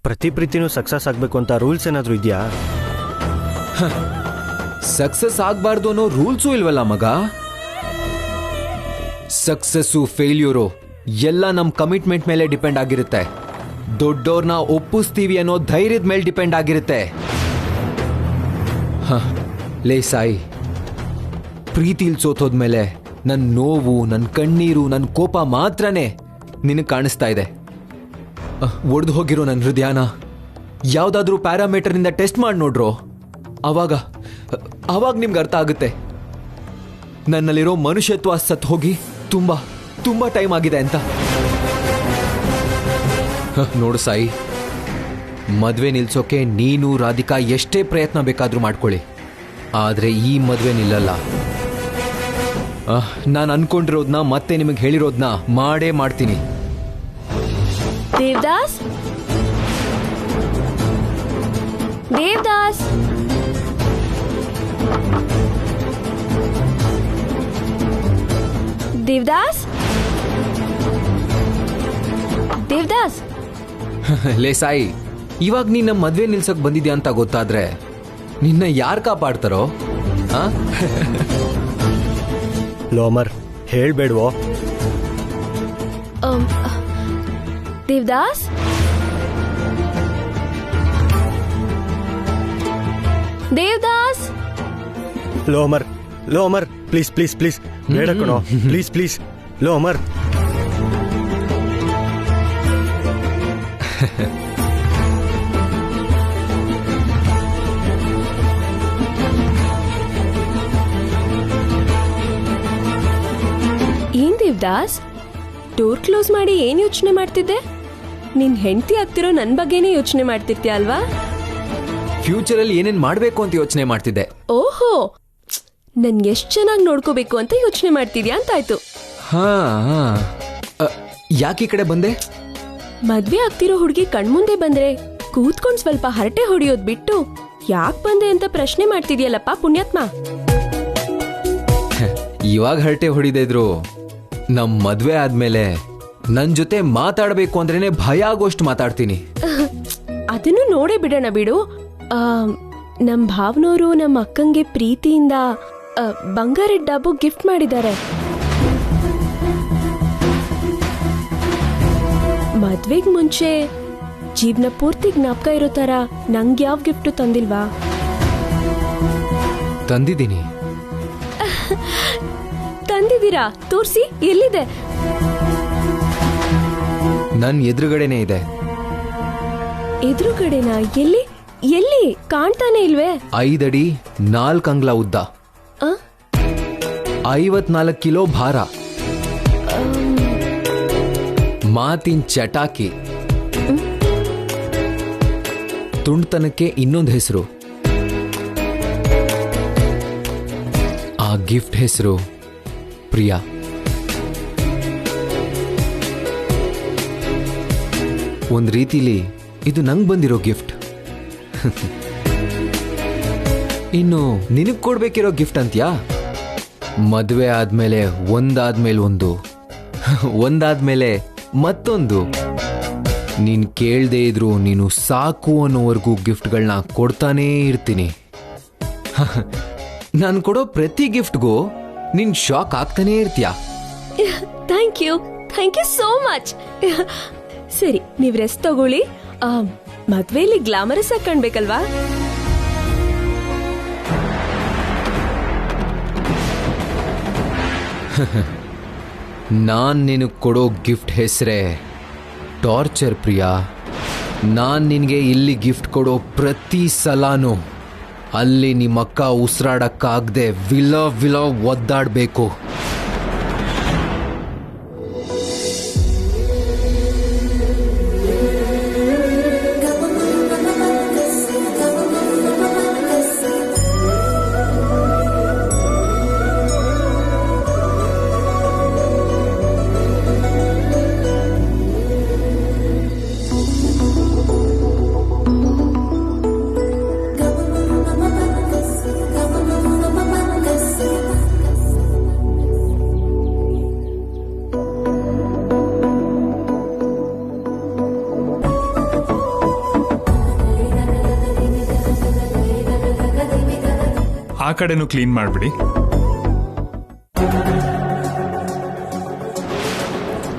ಪ್ರತಿ ಪ್ರೀತಿನೂ ಸಕ್ಸಸ್ ಆಗಬೇಕು ಅಂತ ರೂಲ್ಸ್ ಏನಾದರೂ ಇದೆಯಾ? ಸಕ್ಸಸ್ ಆಗಬಾರ್ದು ಅನ್ನೋ ರೂಲ್ಸು ಇಲ್ವಲ್ಲ ಮಗ. ಸಕ್ಸಸ್ಸು ಫೇಲ್ಯೂರು ಎಲ್ಲ ನಮ್ಮ ಕಮಿಟ್ಮೆಂಟ್ ಮೇಲೆ ಡಿಪೆಂಡ್ ಆಗಿರುತ್ತೆ. ದೊಡ್ಡೋರ್ನ ಒಪ್ಪಿಸ್ತೀವಿ ಅನ್ನೋ ಧೈರ್ಯದ ಮೇಲೆ ಡಿಪೆಂಡ್ ಆಗಿರುತ್ತೆ. ಲೇ ಸಾಯಿ, ಪ್ರೀತಿಲ್ ಸೋತೋದ್ಮೇಲೆ ನನ್ನ ನೋವು, ನನ್ನ ಕಣ್ಣೀರು, ನನ್ನ ಕೋಪ ಮಾತ್ರನೇ ನಿನಗೆ ಕಾಣಿಸ್ತಾ ಇದೆ. ಒಡೆದು ಹೋಗಿರೋ ನನ್ನ ಹೃದಯನ ಯಾವುದಾದ್ರೂ ಪ್ಯಾರಾಮೀಟರ್ನಿಂದ ಟೆಸ್ಟ್ ಮಾಡಿ ನೋಡ್ರೋ. ಅವಾಗ ನಿಮ್ಗೆ ಅರ್ಥ ಆಗುತ್ತೆ ನನ್ನಲ್ಲಿರೋ ಮನುಷ್ಯತ್ವ ಸತ್ತು ಹೋಗಿ ತುಂಬಾ ತುಂಬಾ ಟೈಮ್ ಆಗಿದೆ ಅಂತ. ನೋಡು ಸಾಯಿ, ಮದ್ವೆ ನಿಲ್ಸೋಕೆ ನೀನು ರಾಧಿಕಾ ಎಷ್ಟೇ ಪ್ರಯತ್ನ ಬೇಕಾದ್ರೂ ಮಾಡ್ಕೊಳ್ಳಿ, ಆದ್ರೆ ಈ ಮದ್ವೆ ನಿಲ್ಲಲ್ಲ. ನಾನು ಅನ್ಕೊಂಡಿರೋದ್ನ ಮತ್ತೆ ನಿಮಗೆ ಹೇಳಿರೋದ್ನ ಮಾಡೇ ಮಾಡ್ತೀನಿ. ದೇವದಾಸ್, ದೇವದಾಸ್, ದೇವದಾಸ್, ದೇವದಾಸ್. ಲೇ ಸಾಯಿ, ಇವಾಗ ನೀನ್ ನಮ್ಮ ಮದ್ವೆ ನಿಲ್ಸಕ್ ಬಂದಿದ್ಯಾ ಅಂತ ಗೊತ್ತಾದ್ರೆ ನಿನ್ನ ಯಾರು ಕಾಪಾಡ್ತಾರೋ? ಲೋಮರ್ ಹೇಳ್ಬೇಡ್ವೋ? ದೇವದಾಸ್, ದೇವದಾಸ್. ಲೋಮರ್, ಲೋಮರ್, ಪ್ಲೀಸ್ ಪ್ಲೀಸ್ ಪ್ಲೀಸ್, ಬೇಡ ಕಣೋ, ಪ್ಲೀಸ್ ಪ್ಲೀಸ್ ಲೋಮರ್. ಏನ್ ದೇವದಾಸ್, ಡೋರ್ ಕ್ಲೋಸ್ ಮಾಡಿ ಏನ್ ಯೋಚನೆ ಮಾಡ್ತಿದ್ದೆ? ನಿನ್ ಹೆಂಡತಿ ಆಗ್ತಿರೋ ನನ್ ಬಗ್ಗೆನೇ ಯೋಚನೆ ಮಾಡ್ತಿರ್ತೀಯ ಅಲ್ವಾ? ಫ್ಯೂಚರ್ ಅಲ್ಲಿ ಏನೇನ್ ಮಾಡ್ಬೇಕು ಅಂತ ಯೋಚನೆ ಮಾಡ್ತಿದ್ದೆ. ಓಹೋ, ನನ್ ಎಷ್ಟ್ ಚೆನ್ನಾಗಿ ನೋಡ್ಕೋಬೇಕು ಅಂತ ಯೋಚನೆ ಮಾಡ್ತಿದ್ಯಾ ಅಂತಾಯ್ತು. ಯಾಕೆ ಈ ಕಡೆ ಬಂದೆ? ಮದ್ವೆ ಆಗ್ತಿರೋ ಹುಡುಗಿ ಕಣ್ಮುಂದೆ ಬಂದ್ರೆ ಕೂತ್ಕೊಂಡ್ ಸ್ವಲ್ಪ ಹರಟೆ ಹೊಡಿಯೋದ್ ಬಿಟ್ಟು ಯಾಕ್ ಬಂದೆ ಅಂತ ಪ್ರಶ್ನೆ ಮಾಡ್ತಿದ್ಯಲ್ಲಪ್ಪ ಪುಣ್ಯಾತ್ಮ. ಇವಾಗ ಹರಟೆ ಹೊಡಿದೇ ಇದ್ರು ನಮ್ ಮದ್ವೆ ಆದ್ಮೇಲೆ ನನ್ ಜೊತೆ ಮಾತಾಡ್ಬೇಕು ಅಂದ್ರೇನೆ ಭಯ ಆಗೋಷ್ಟು ಮಾತಾಡ್ತೀನಿ. ಅದನ್ನು ನೋಡೇ ಬಿಡೋಣ ಬಿಡು. ನಮ್ ಭಾವನವರು ನಮ್ಮ ಅಕ್ಕಂಗೆ ಪ್ರೀತಿಯಿಂದ ಬಂಗಾರದ ಡಬ್ಬು ಗಿಫ್ಟ್ ಮಾಡಿದ್ದಾರೆ. ಮದ್ವೆಗ್ ಮುಂಚೆ ಜೀವನ ಪೂರ್ತಿ ಜ್ಞಾಪಕ ಇರೋ ತರ ನಂಗೆ ಯಾವ ಗಿಫ್ಟ್ ತಂದಿಲ್ವಾ? ತಂದಿದ್ದೀನಿ. ತಂದಿದ್ದೀರಾ? ತೋರ್ಸಿ, ಎಲ್ಲಿದೆ? ನನ್ ಎದುರುಗಡೆನೆ ಇದೆ. ಎದುರುಗಡೆನಾ? ಎಲ್ಲಿ ಎಲ್ಲಿ ಕಾಣ್ತಾನೆ ಇಲ್ವೇ? 5 ಅಡಿ 4 ಅಂಗ್ಲ ಉದ್ದ, 54 ಕಿಲೋ ಭಾರ, ಮಾತಿನ ಚಟಾಕಿ, ತುಂಡ್ತನಕ್ಕೆ ಇನ್ನೊಂದು ಹೆಸರು. ಆ ಗಿಫ್ಟ್ ಹೆಸರು ಪ್ರಿಯಾ. ಒಂದ್ ರೀತಿಲಿ ಇದು ನಂಗ್ ಬಂದಿರೋ ಗಿಫ್ಟ್. ಇನ್ನು ನಿನಗ್ ಕೊಡ್ಬೇಕಿರೋ ಗಿಫ್ಟ್ ಅಂತ್ಯಾ? ಮದ್ವೆ ಆದ್ಮೇಲೆ ಒಂದಾದ್ಮೇಲೆ ಒಂದಾದ್ಮೇಲೆ ಮತ್ತೊಂದು. ನೀನ್ ಕೇಳ್ದೇ ಇದ್ರು ನೀನು ಸಾಕು ಅನ್ನೋವರೆಗೂ ಗಿಫ್ಟ್ಗಳನ್ನ ಕೊಡ್ತಾನೇ ಇರ್ತೀನಿ. ನಾನು ಕೊಡೋ ಪ್ರತಿ ಗಿಫ್ಟ್ಗೂ ನೀನ್ ಶಾಕ್ ಆಗ್ತಾನೇ ಇರ್ತೀಯ. Thank you so much. ಸರಿ, ನೀವ್ ರೆಸ್ಟ್ ತಗೊಳ್ಳಿ. ಮದ್ವೆಲಿ ಗ್ಲಾಮರಸ್ ಆಗಿ ಕಾಣ್ಬೇಕಲ್ವಾ? ನಾನ್ ನಿನಗ್ ಕೊಡೋ ಗಿಫ್ಟ್ ಹೆಸರೇ ಟಾರ್ಚರ್ ಪ್ರಿಯಾ. ನಾನ್ ನಿನ್ಗೆ ಇಲ್ಲಿ ಗಿಫ್ಟ್ ಕೊಡೋ ಪ್ರತಿ ಸಲಾನು ಅಲ್ಲಿ ನಿಮ್ಮಕ್ಕ ಉಸಿರಾಡಕ್ಕಾಗದೆ ವಿಲ ಒದ್ದಾಡ್ಬೇಕು. ಆ ಕಡೆನೂ ಕ್ಲೀನ್ ಮಾಡ್ಬಿಡಿ.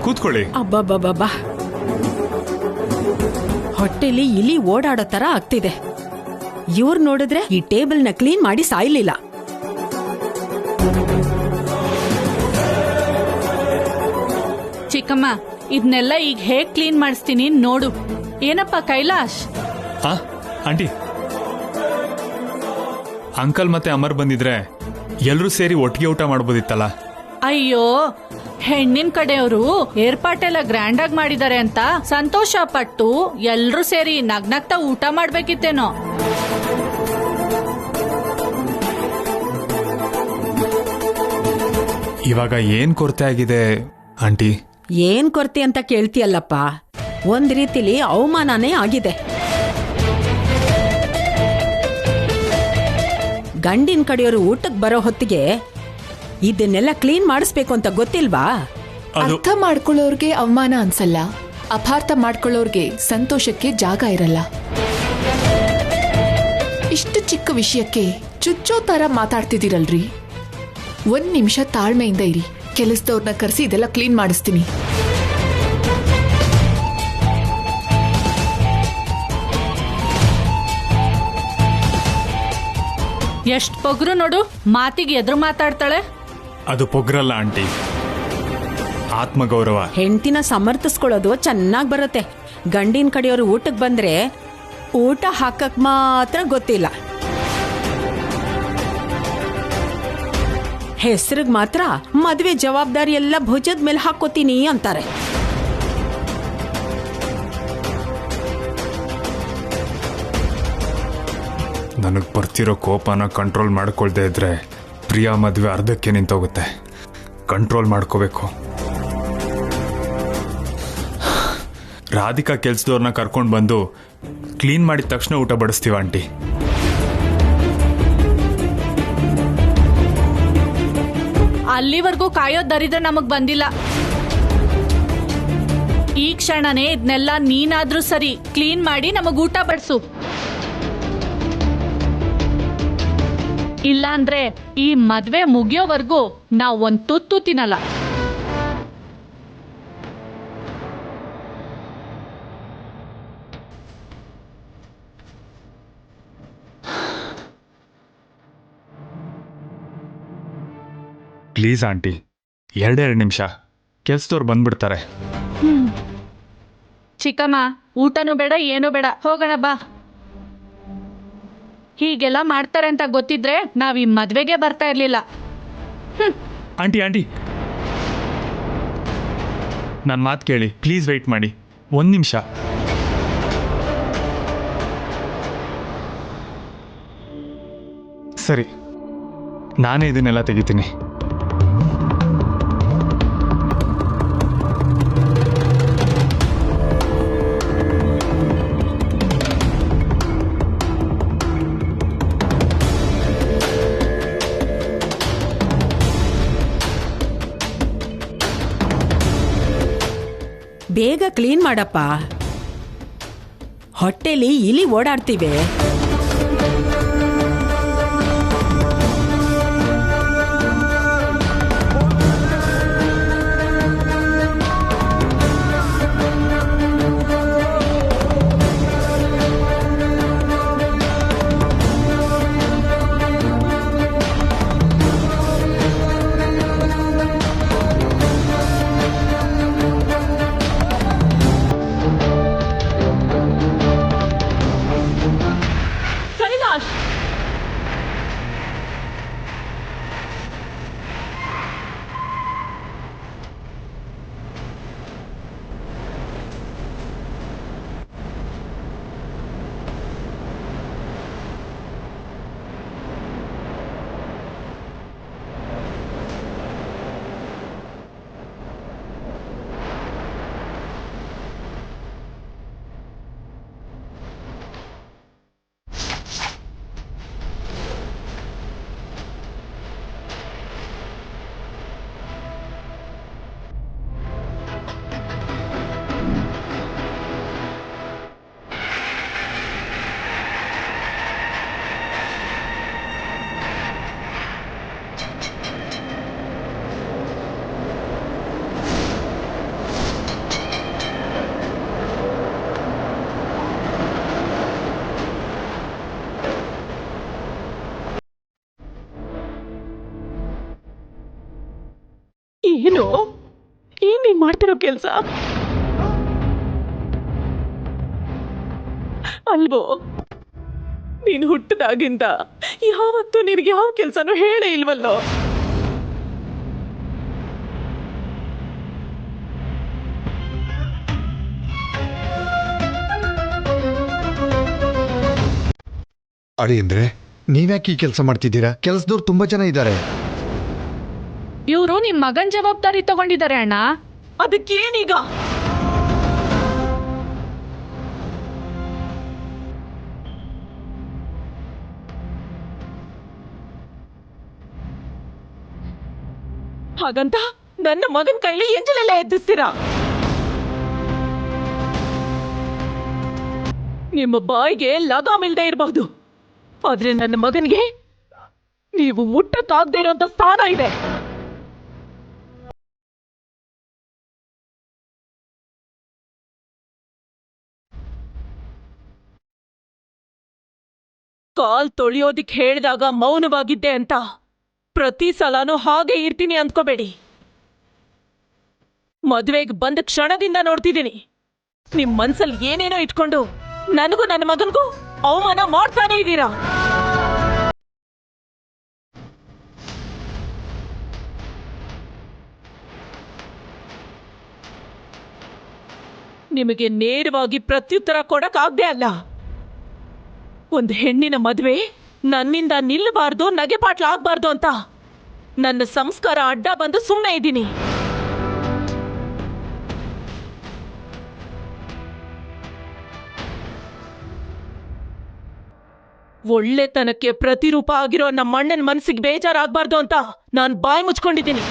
ಕೂತ್ಕೊಳ್ಳಿ. ಅಬ್ಬಬ್ಬಬ್ಬಾ, ಹೊಟ್ಟೆಲಿ ಇಲಿ ಓಡಾಡೋ ತರ ಆಗ್ತಿದೆ. ಇವ್ರು ನೋಡಿದ್ರೆ ಈ ಟೇಬಲ್ನ ಕ್ಲೀನ್ ಮಾಡಿ ಸಾಯ್ಲಿಲ್ಲ. ಚಿಕ್ಕಮ್ಮ, ಇದನ್ನೆಲ್ಲ ಈಗ ಹೇಗ್ ಕ್ಲೀನ್ ಮಾಡಿಸ್ತೀನಿ ನೋಡು. ಏನಪ್ಪ ಕೈಲಾಶ್? ಹಾ ಆಂಟಿ, ಅಂಕಲ್ ಮತ್ತೆ ಅಮರ್ ಬಂದಿದ್ರೆ ಎಲ್ರೂ ಸೇರಿ ಒಟ್ಟಿಗೆ ಊಟ ಮಾಡ್ಬೋದಿತ್ತಲ್ಲ. ಅಯ್ಯೋ, ಹೆಣ್ಣಿನ ಕಡೆಯವರು ಏರ್ಪಾಟೆಲ್ಲ ಗ್ರ್ಯಾಂಡ್ ಆಗಿ ಮಾಡಿದ್ದಾರೆ ಅಂತ ಸಂತೋಷ ಪಟ್ಟು ಎಲ್ರೂ ಸೇರಿ ನಗ್ನಗ್ತಾ ಊಟ ಮಾಡ್ಬೇಕಿತ್ತೇನೋ. ಇವಾಗ ಏನ್ ಕೊರತೆ ಆಗಿದೆ ಆಂಟಿ? ಏನ್ ಕೊರತೆ ಅಂತ ಕೇಳ್ತೀಯಲ್ಲಪ್ಪ, ಒಂದ್ ರೀತಿಲಿ ಅವಮಾನನೇ ಆಗಿದೆ. ಗಂಡಿನ ಕಡೆಯವರು ಊಟಕ್ಕೆ ಬರೋ ಹೊತ್ತಿಗೆ ಇದನ್ನೆಲ್ಲ ಕ್ಲೀನ್ ಮಾಡಿಸ್ಬೇಕು ಅಂತ ಗೊತ್ತಿಲ್ವಾ? ಅರ್ಥ ಮಾಡ್ಕೊಳ್ಳೋರ್ಗೆ ಅವಮಾನ ಅನ್ಸಲ್ಲ, ಅಪಾರ್ಥ ಮಾಡ್ಕೊಳ್ಳೋರ್ಗೆ ಸಂತೋಷಕ್ಕೆ ಜಾಗ ಇರಲ್ಲ. ಇಷ್ಟು ಚಿಕ್ಕ ವಿಷಯಕ್ಕೆ ಚುಚ್ಚೋ ತರ ಮಾತಾಡ್ತಿದ್ದೀರಲ್ರಿ. 1 ನಿಮಿಷ ತಾಳ್ಮೆಯಿಂದ ಇರಿ, ಕೆಲಸದವ್ರನ್ನ ಕರೆಸಿ ಇದೆಲ್ಲ ಕ್ಲೀನ್ ಮಾಡಿಸ್ತೀನಿ. ಎಷ್ಟ್ ಪೊಗ್ರು ನೋಡು, ಮಾತಿಗೆ ಎದುರು ಮಾತಾಡ್ತಾಳೆ. ಅದು ಪೊಗ್ರಲ್ಲ ಆಂಟಿ, ಆತ್ಮಗೌರವ. ಹೆಂಡ್ತಿನ ಸಮರ್ಥಿಸ್ಕೊಳ್ಳೋದು ಚೆನ್ನಾಗ್ ಬರುತ್ತೆ. ಗಂಡಿನ ಕಡೆಯವರು ಊಟಕ್ಕೆ ಬಂದ್ರೆ ಊಟ ಹಾಕಕ್ ಮಾತ್ರ ಗೊತ್ತಿಲ್ಲ, ಹೆಸರಿಗೆ ಮಾತ್ರ ಮದ್ವೆ ಜವಾಬ್ದಾರಿ ಎಲ್ಲ ಭುಜದ ಮೇಲೆ ಹಾಕೋತೀನಿ ಅಂತಾರೆ. ನನಗೆ ಬರ್ತಿರೋ ಕೋಪನ ಕಂಟ್ರೋಲ್ ಮಾಡ್ಕೊಳ್ದೇ ಇದ್ರೆ ಪ್ರಿಯಾ ಮದುವೆ ಅರ್ಧಕ್ಕೆ ನಿಂತೋಗುತ್ತೆ. ಕಂಟ್ರೋಲ್ ಮಾಡ್ಕೋಬೇಕು. ರಾಧಿಕಾ ಕೆಲ್ಸದವ್ರನ್ನ ಕರ್ಕೊಂಡು ಬಂದು ಕ್ಲೀನ್ ಮಾಡಿದ ತಕ್ಷಣ ಊಟ ಬಡಿಸ್ತೀವ ಆಂಟಿ. ಅಲ್ಲಿವರೆಗೂ ಕಾಯೋ ದರಿದ್ರ ನಮಗ್ ಬಂದಿಲ್ಲ. ಈ ಕ್ಷಣನೇ ಇದನ್ನೆಲ್ಲ ನೀನಾದ್ರೂ ಸರಿ ಕ್ಲೀನ್ ಮಾಡಿ ನಮಗ್ ಊಟ ಬಡಿಸು. ಇಲ್ಲ ಅಂದ್ರೆ ಈ ಮದ್ವೆ ಮುಗಿಯೋವರೆಗೂ ನಾವ್ ಒಂದ್ ತುತ್ತು ತಿನ್ನಲ್ಲ. ಪ್ಲೀಸ್ ಆಂಟಿ, 2 ನಿಮಿಷ, ಕೆಲ್ಸದವ್ರು ಬಂದ್ಬಿಡ್ತಾರೆ. ಚಿಕ್ಕಮ್ಮ, ಊಟನೂ ಬೇಡ ಏನೂ ಬೇಡ, ಹೋಗೋಣ ಬಾ. ಹೀಗೆಲ್ಲ ಮಾಡ್ತಾರೆ ಅಂತ ಗೊತ್ತಿದ್ರೆ ನಾವ್ ಈ ಮದ್ವೆಗೆ ಬರ್ತಾ ಇರ್ಲಿಲ್ಲ. ಆಂಟಿ ಆಂಟಿ, ನನ್ನ ಮಾತು ಕೇಳಿ, ಪ್ಲೀಸ್ ವೆಯ್ಟ್ ಮಾಡಿ 1 ನಿಮಿಷ. ಸರಿ, ನಾನೇ ಇದನ್ನೆಲ್ಲ ತೆಗಿತೀನಿ. ಬೇಗ ಕ್ಲೀನ್ ಮಾಡಪ್ಪ, ಹೊಟ್ಟೆಲಿ ಇಲಿ ಓಡಾಡ್ತಿವೆ. ಏನು ಏನ್ ನೀನ್ ಮಾಡ್ತಿರೋ ಕೆಲ್ಸ ಅಲ್ವೋ? ನೀನು ಹುಟ್ಟಿದಾಗಿಂದ ಯಾವತ್ತೂ ನಿನಗೆ ಯಾವ ಕೆಲ್ಸನೂ ಹೇಳೇ ಇಲ್ವಲ್ಲೋ. ಅಡಿ ಅಂದ್ರೆ ನೀವ್ಯಾಕೆ ಈ ಕೆಲಸ ಮಾಡ್ತಿದ್ದೀರಾ? ಕೆಲಸದವ್ರು ತುಂಬಾ ಜನ ಇದ್ದಾರೆ. ಇವರು ನಿಮ್ ಮಗನ್ ಜವಾಬ್ದಾರಿ ತಗೊಂಡಿದ್ದಾರೆ ಅಣ್ಣ. ಅದಕ್ಕೇನೀಗ? ಹಾಗಂತ ನನ್ನ ಮಗನ ಕೈಲಿ ಎಂಜಲೆಲ್ಲ ಎದ್ದಿಸ್ತೀರಾ? ನಿಮ್ಮ ಬಾಯಿಗೆ ಲಗಾಮಿಲ್ದೇ ಇರಬಹುದು, ಆದ್ರೆ ನನ್ನ ಮಗನಿಗೆ ನೀವು ಮುಟ್ಟಕ್ಕಾಗದೇ ಇರೋಂಥ ಸ್ಥಾನ ಇದೆ. ಕಾಲ್ ತೊಳೆಯೋದಿಕ್ ಹೇಳಿದಾಗ ಮೌನವಾಗಿದ್ದೆ ಅಂತ ಪ್ರತಿ ಸಲನೂ ಹಾಗೆ ಇರ್ತೀನಿ ಅಂದ್ಕೋಬೇಡಿ. ಮದುವೆಗೆ ಬಂದ ಕ್ಷಣದಿಂದ ನೋಡ್ತಿದ್ದೀನಿ ನಿಮ್ ಮನ್ಸಲ್ಲಿ ಏನೇನೋ ಇಟ್ಕೊಂಡು ನನಗೂ ನನ್ನ ಮಗನ್ಗೂ ಅವಮಾನ ಮಾಡ್ತಾನೆ ಇದ್ದೀರಾ. ನಿಮಗೆ ನೇರವಾಗಿ ಪ್ರತ್ಯುತ್ತರ ಕೊಡಕ್ಕಾಗ್ದೇ ಅಲ್ಲ. ಒಂದು ಹೆಣ್ಣಿನ ಮದುವೆ ನನ್ನಿಂದ ನಿಲ್ಲಬಾರ್ದು, ನಗೆಪಾಟ್ಲಾಗಬಾರ್ದು ಅಂತ ನನ್ನ ಸಂಸ್ಕಾರ ಅಡ್ಡ ಬಂದು ಸುಮ್ಮನೆ ಇದ್ದೀನಿ. ಒಳ್ಳೆತನಕ್ಕೆ ಪ್ರತಿರೂಪ ಆಗಿರೋ ನಮ್ಮ ಅಣ್ಣನ ಮನಸ್ಸಿಗೆ ಬೇಜಾರಾಗಬಾರ್ದು ಅಂತ ನಾನು ಬಾಯಿ ಮುಚ್ಕೊಂಡಿದ್ದೀನಿ.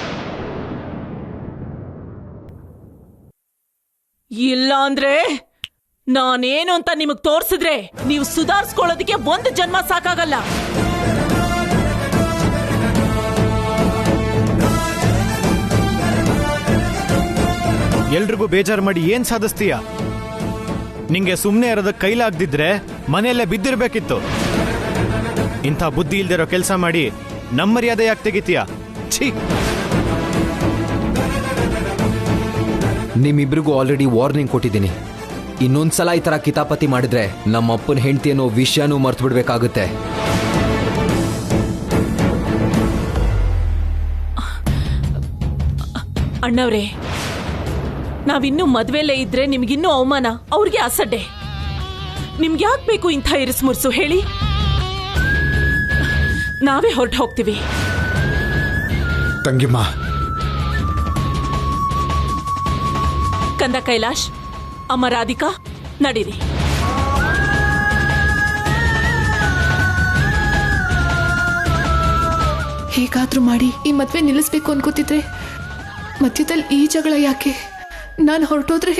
ಇಲ್ಲ ಅಂದ್ರೆ ನಾನೇನು ಅಂತ ನಿಮಗ್ ತೋರ್ಸಿದ್ರೆ ನೀವು ಸುಧಾರಿಸ್ಕೊಳ್ಳೋದಕ್ಕೆ ಒಂದು ಜನ್ಮ ಸಾಕಾಗಲ್ಲ. ಎಲ್ರಿಗೂ ಬೇಜಾರು ಮಾಡಿ ಏನ್ ಸಾಧಿಸ್ತೀಯ? ನಿಂಗೆ ಸುಮ್ಮನೆ ಇರೋದಕ್ಕೆ ಕೈಲಾಗ್ದಿದ್ರೆ ಮನೆಯಲ್ಲೇ ಬಿದ್ದಿರ್ಬೇಕಿತ್ತು. ಇಂಥ ಬುದ್ಧಿ ಇಲ್ದಿರೋ ಕೆಲಸ ಮಾಡಿ ನಮ್ಮ ಮರ್ಯಾದೆ ಯಾಕೆ ತೆಗಿತೀಯ? ಛೀ! ನಿಮ್ಮಿಬ್ರಿಗೂ ಆಲ್ರೆಡಿ ವಾರ್ನಿಂಗ್ ಕೊಟ್ಟಿದ್ದೀನಿ. ಇನ್ನೊಂದ್ಸಲ ಈ ತರ ಕಿತಾಪತಿ ಮಾಡಿದ್ರೆ ನಮ್ಮ ಅಪ್ಪನ ಹೆಂಡತಿ ಅನ್ನೋ ವಿಷಯನೂ ಮರ್ತು ಬಿಡ್ಬೇಕಾಗುತ್ತೆ. ಅಣ್ಣವ್ರೆ, ನಾವಿನ್ನೂ ಮದ್ವೆಲ್ಲೇ ಇದ್ರೆ ನಿಮ್ಗಿನ್ನೂ ಅವಮಾನ, ಅವ್ರಿಗೆ ಅಸಡ್ಡೆ. ನಿಮ್ಗೆ ಯಾಕೆ ಬೇಕು ಇಂಥ ಇರಿಸ್ಮುರ್ಸು ಹೇಳಿ? ನಾವೇ ಹೊರಟು ಹೋಗ್ತೀವಿ. ತಂಗಿಮ್ಮ, ಕಂದ ಕೈಲಾಶ್, ಅಮ್ಮ ರಾಧಿಕಾ, ನಡೀರಿ. ಹೇಗಾದ್ರೂ ಮಾಡಿ ಈ ಮದ್ವೆ ನಿಲ್ಲಿಸ್ಬೇಕು ಅನ್ಕೋತಿದ್ರೆ ಮಧ್ಯದಲ್ಲಿ ಈ ಜಗಳ ಯಾಕೆ? ನಾನು ಹೊರಟೋದ್ರೆ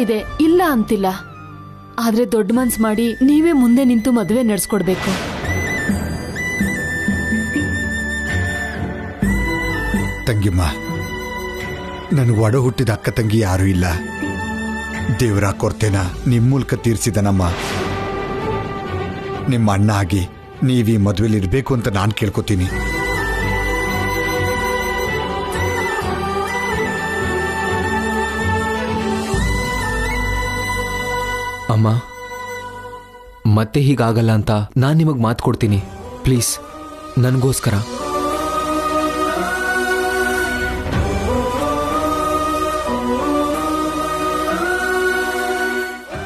ಇದೆ, ಇಲ್ಲ ಅಂತಿಲ್ಲ. ಆದ್ರೆ ದೊಡ್ಡ ಮನ್ಸ್ ಮಾಡಿ ನೀವೇ ಮುಂದೆ ನಿಂತು ಮದುವೆ ನಡೆಸ್ಕೊಡ್ಬೇಕು. ತಂಗಿಮ್ಮ, ನನಗೆ ಒಡ ಹುಟ್ಟಿದ ಅಕ್ಕ ತಂಗಿ ಯಾರೂ ಇಲ್ಲ. ದೇವರ ಕೊರತೆನ ನಿಮ್ಮ ಮೂಲಕ ತೀರಿಸಿದನಮ್ಮ. ನಿಮ್ಮ ಅಣ್ಣ ಆಗಿ ನೀವೀ ಮದುವೆಲಿ ಇರಬೇಕು ಅಂತ ನಾನು ಕೇಳ್ಕೊತೀನಿ. ಅಮ್ಮ, ಮತ್ತೆ ಹೀಗಾಗಲ್ಲ ಅಂತ ನಾನು ನಿಮಗೆ ಮಾತು ಕೊಡ್ತೀನಿ. ಪ್ಲೀಸ್ ನನಗೋಸ್ಕರ.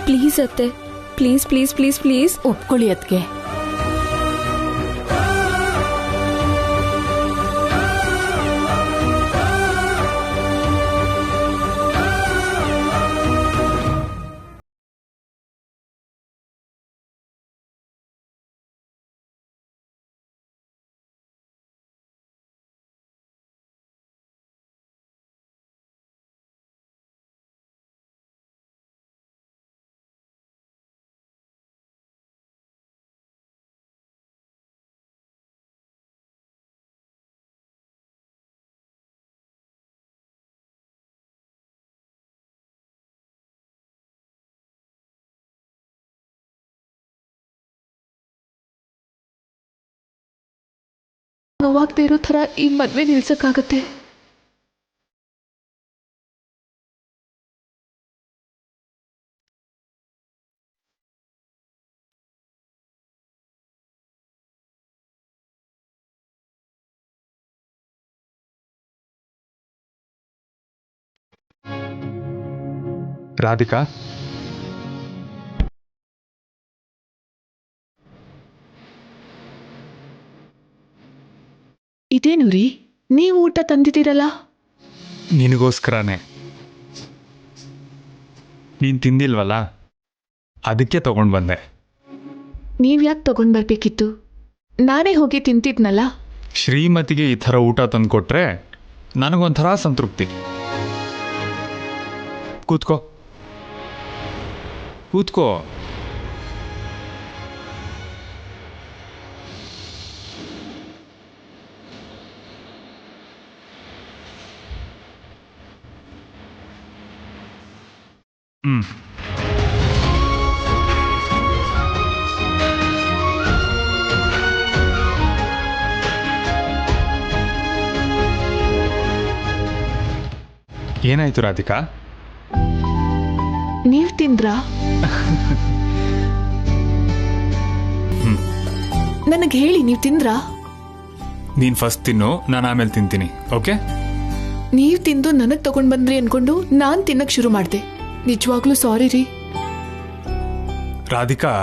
ಪ್ಲೀಸ್ ಅತ್ತೆ, ಪ್ಲೀಸ್ ಪ್ಲೀಸ್ ಪ್ಲೀಸ್ ಪ್ಲೀಸ್. ಒಪ್ಕೊಳ್ಳಿ ಅದ್ಕೆ. ನೋವಾಗದೇ ಇರೋ ಥರ ಈ ಮದುವೆ ನಿಲ್ಸಕ್ಕಾಗತ್ತೆ? ರಾಧಿಕಾ, ಇದೇನು ರೀ, ನೀವು ಊಟ ತಂದಿದ್ದೀರಲ್ಲ? ನಿನಗೋಸ್ಕರನೇ. ನೀನು ತಿಂದಿಲ್ವಲ್ಲ, ಅದಕ್ಕೆ ತಗೊಂಡು ಬಂದೆ. ನೀವು ಯಾಕೆ ತಗೊಂಡು ಬರಬೇಕಿತ್ತು? ನಾನೇ ಹೋಗಿ ತಿಂತಿದ್ನಲ್ಲ. ಶ್ರೀಮತಿಗೆ ಈ ಥರ ಊಟ ತಂದುಕೊಟ್ರೆ ನನಗೊಂಥರ ಸಂತೃಪ್ತಿ. ಕೂತ್ಕೋ ಕೂತ್ಕೋ. ಏನಾಯ್ತು ರಾಧಿಕಾ? ನೀವು ತಿಂದ್ರಾ? ನನಗೆ ಹೇಳಿ, ನೀವು ತಿಂದ್ರಾ? ನೀನು ಫಸ್ಟ್ ತಿನ್ನು, ನಾನು ಆಮೇಲೆ ತಿಂತೀನಿ. ಓಕೆ? ನೀವು ತಿಂದು ನನಗೆ ತಗೊಂಡು ಬಂದ್ರಿ ಅನ್ಕೊಂಡು ನಾನು ತಿನ್ನಕ್ಕೆ ಶುರು ಮಾಡಿದೆ. ನಿಜವಾಗ್ಲೂ ಸಾರಿ ರೀ. ರಾಧಿಕಾ,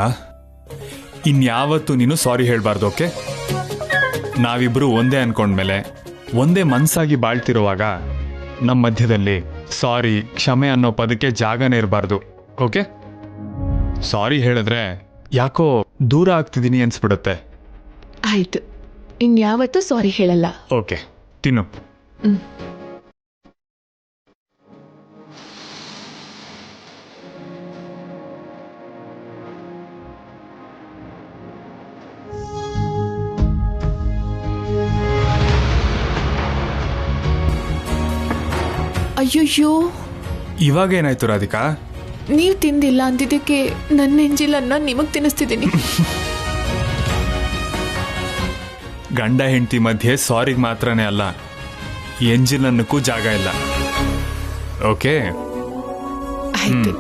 ಇನ್ಯಾವತ್ತೂ ನೀನು ಸಾರಿ ಹೇಳಬಾರ್ದು. ಓಕೆ? ನಾವಿಬ್ರು ಒಂದೇ ಅನ್ಕೊಂಡ್ಮೇಲೆ, ಒಂದೇ ಮನ್ಸಾಗಿ ಬಾಳ್ತಿರುವಾಗ ನಮ್ಮ ಮಧ್ಯದಲ್ಲಿ ಸಾರಿ, ಕ್ಷಮೆ ಅನ್ನೋ ಪದಕ್ಕೆ ಜಾಗನೇ ಇರಬಾರ್ದು. ಓಕೆ? ಸಾರಿ ಹೇಳಿದ್ರೆ ಯಾಕೋ ದೂರ ಆಗ್ತಿದ್ದೀನಿ ಅನ್ಸ್ಬಿಡುತ್ತೆ. ಆಯ್ತು, ಇನ್ಯಾವತ್ತೂ ಸಾರಿ ಹೇಳಲ್ಲ. ಓಕೆ, ತಿನ್ನು. ಅಯ್ಯಯ್ಯೋ, ಇವಾಗ ಏನಾಯ್ತು ರಾಧಿಕಾ? ನೀವು ತಿಂದಿಲ್ಲ ಅಂದಿದ್ದಕ್ಕೆ ನನ್ನ ಎಂಜಿಲನ್ನ ನಿಮಗೆ ತಿನ್ನಿಸ್ತಿದ್ದೀನಿ. ಗಂಡ ಹೆಂಡತಿ ಮಧ್ಯೆ ಸಾರಿಗೆ ಮಾತ್ರನೇ ಅಲ್ಲ, ಎಂಜಿನ್ ಅನ್ನಕ್ಕೂ ಜಾಗ ಇಲ್ಲ. ಓಕೆ? ಆಯ್ತು.